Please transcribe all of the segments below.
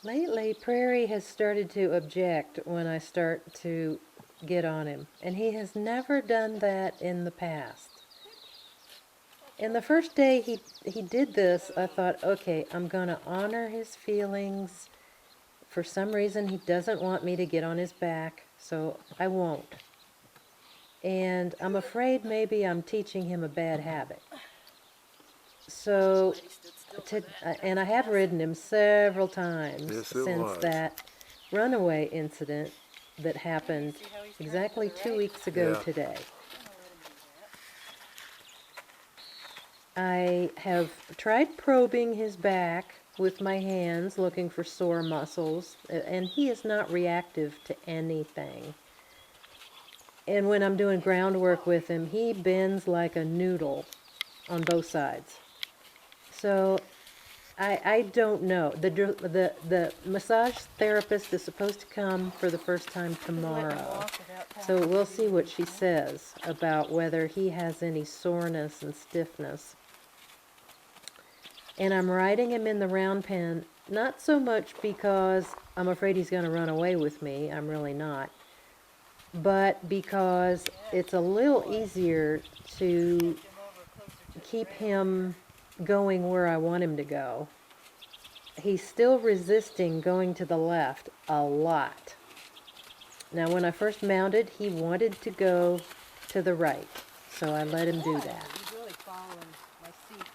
Lately, Prairie has started to object when I start to get on him, and he has never done that in the past. And the first day he did this, I thought, okay, I'm going to honor his feelings. For some reason, he doesn't want me to get on his back, so I won't. And I'm afraid maybe I'm teaching him a bad habit. So, and I have ridden him several times Yes, it since was. that runaway incident that happened exactly 2 weeks ago Yeah. today. I have tried probing his back with my hands, looking for sore muscles, and he is not reactive to anything. And when I'm doing groundwork with him, he bends like a noodle on both sides. So I don't know. The massage therapist is supposed to come for the first time tomorrow. So we'll see what she says about whether he has any soreness and stiffness. And I'm riding him in the round pen, not so much because I'm afraid he's going to run away with me. I'm really not. But because it's a little easier to keep him going where I want him to go. He's still resisting going to the left a lot. Now, when I first mounted, he wanted to go to the right, so I let him do that. He's really following my seat.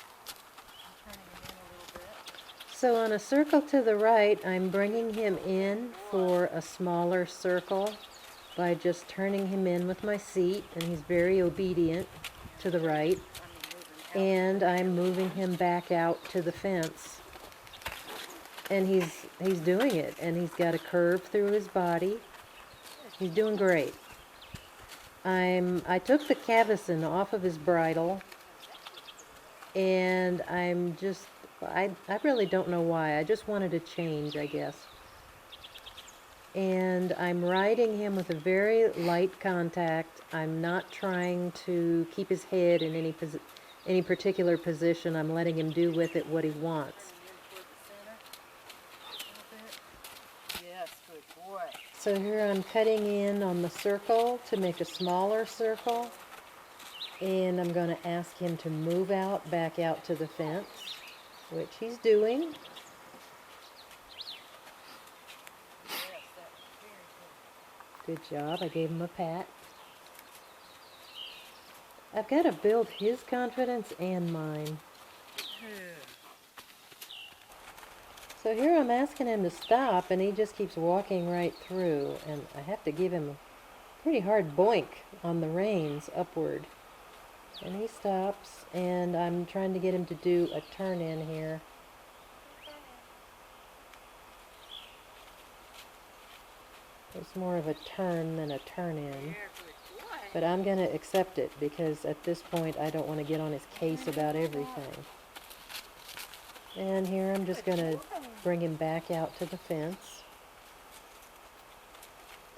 I'm turning him in a little bit. So on a circle to the right, I'm bringing him in for a smaller circle by just turning him in with my seat, and he's very obedient to the right. And I'm moving him back out to the fence. And he's doing it, and he's got a curve through his body. He's doing great. I took the cavison off of his bridle, and I really don't know why. I just wanted a change, I guess. And I'm riding him with a very light contact. I'm not trying to keep his head in any particular position. I'm letting him do with it what he wants. Yes, good boy. So here I'm cutting in on the circle to make a smaller circle. And I'm going to ask him to move out, back out to the fence, which he's doing. Good job. I gave him a pat. I've got to build his confidence and mine. So here I'm asking him to stop, and he just keeps walking right through. And I have to give him a pretty hard boink on the reins upward. And he stops, and I'm trying to get him to do a turn in here. It's more of a turn than a turn in. But I'm going to accept it because at this point I don't want to get on his case about everything. And here I'm just going to bring him back out to the fence.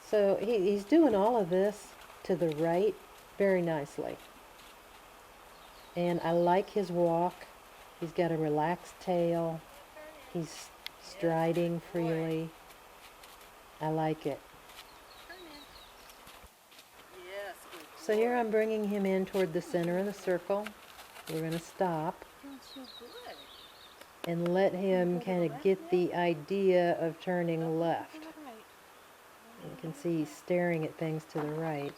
So he's doing all of this to the right very nicely. And I like his walk. He's got a relaxed tail. He's striding freely. I like it. So here I'm bringing him in toward the center of the circle. We're going to stop and let him kind of get the idea of turning left. You can see he's staring at things to the right.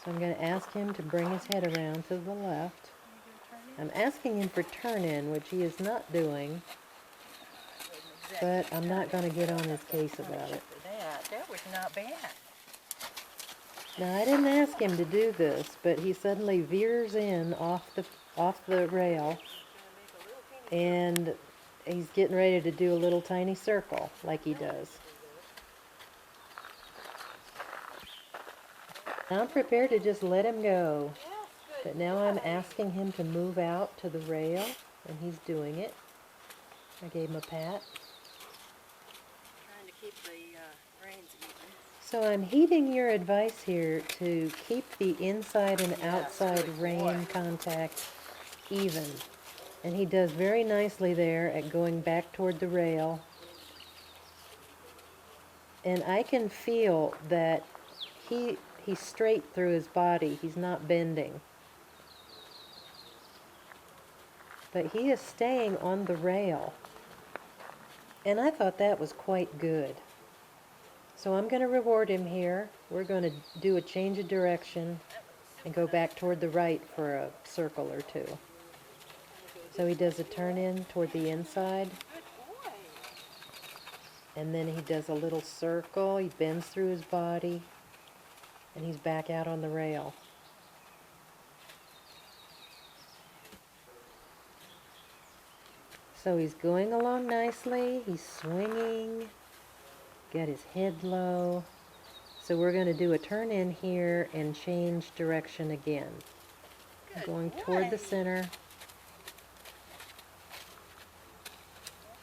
So I'm going to ask him to bring his head around to the left. I'm asking him for turn in, which he is not doing, but I'm not going to get on his case about it. That was not bad. Now, I didn't ask him to do this, but he suddenly veers in off the rail, and he's getting ready to do a little tiny circle like he does. I'm prepared to just let him go, but now I'm asking him to move out to the rail, and he's doing it. I gave him a pat. Trying to keep the reins even. So I'm heeding your advice here to keep the inside and outside rein contact even. And he does very nicely there at going back toward the rail And I can feel that he's straight through his body. He's not bending. But he is staying on the rail. And I thought that was quite good. So I'm going to reward him here. We're going to do a change of direction and go back toward the right for a circle or two. So he does a turn in toward the inside. And then he does a little circle. He bends through his body. And he's back out on the rail. So he's going along nicely. He's swinging. Got his head low. So we're going to do a turn in here and change direction again. Going toward the center.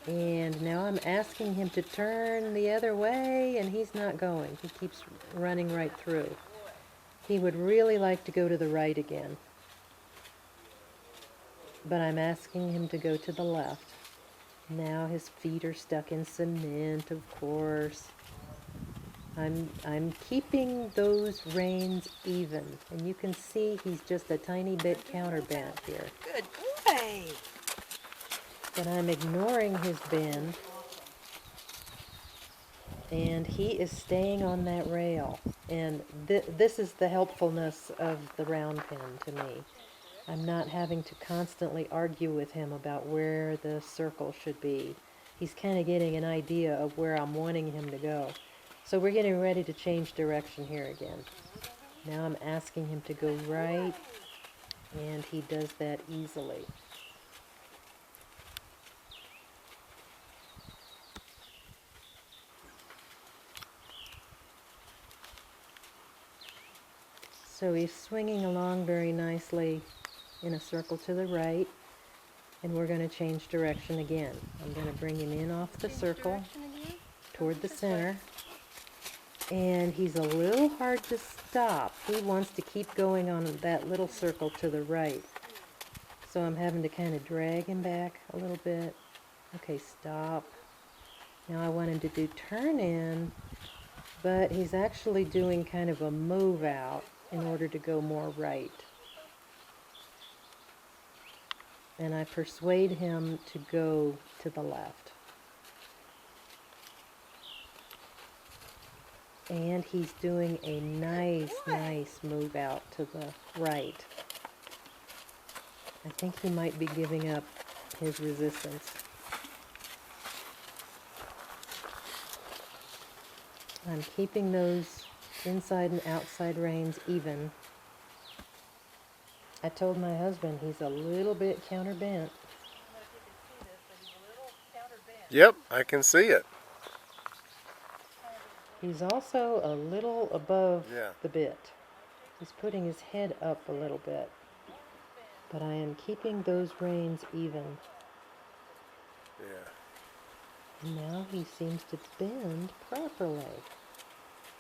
And now I'm asking him to turn the other way, and he's not going. He keeps running right through. He would really like to go to the right again. But I'm asking him to go to the left. Now his feet are stuck in cement, of course. I'm keeping those reins even. And you can see he's just a tiny bit counterbent here. Good boy. But I'm ignoring his bend. And he is staying on that rail. And this is the helpfulness of the round pen to me. I'm not having to constantly argue with him about where the circle should be. He's kind of getting an idea of where I'm wanting him to go. So we're getting ready to change direction here again. Now I'm asking him to go right, and he does that easily. So he's swinging along very nicely in a circle to the right, and we're going to change direction again. I'm going to bring him in off the circle toward the center, and he's a little hard to stop. He wants to keep going on that little circle to the right, so I'm having to kind of drag him back a little bit. Okay, stop. Now I want him to do turn in, but he's actually doing kind of a move out in order to go more right. And I persuade him to go to the left. And he's doing a nice move out to the right. I think he might be giving up his resistance. I'm keeping those inside and outside reins even. I told my husband he's a little bit counterbent. Yep, I can see it. He's also a little above Yeah. the bit. He's putting his head up a little bit. But I am keeping those reins even. Yeah. And now he seems to bend properly.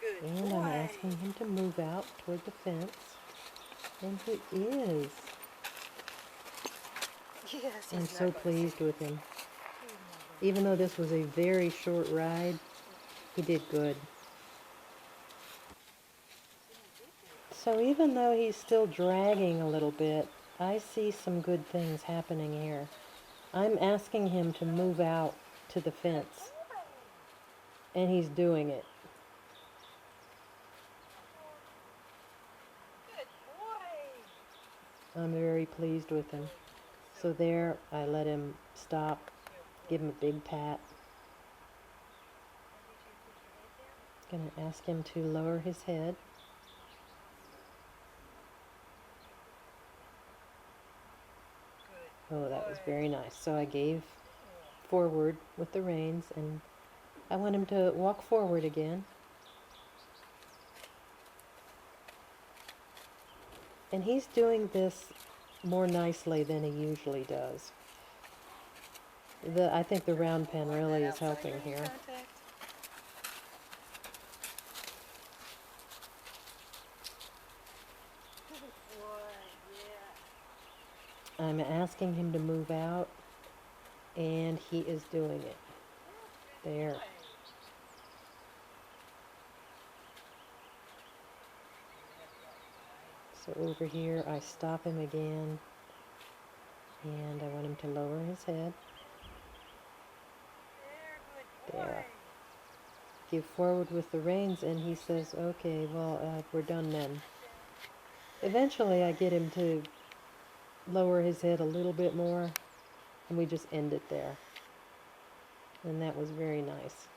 Good And boy. I'm asking him to move out toward the fence. And he is. Yes, I'm he's so not gonna pleased with him. Even though this was a very short ride, he did good. So even though he's still dragging a little bit, I see some good things happening here. I'm asking him to move out to the fence. And he's doing it. Good boy. I'm very pleased with him. So there, I let him stop, give him a big pat. Gonna ask him to lower his head. Oh, that was very nice. So I gave forward with the reins, and I want him to walk forward again. And he's doing this more nicely than he usually does. I think the round pen really is helping here. I'm asking him to move out, and he is doing it. There. So over here, I stop him again, and I want him to lower his head. There. Give forward with the reins, and he says, okay, well, we're done then. Eventually, I get him to lower his head a little bit more, and we just end it there. And that was very nice.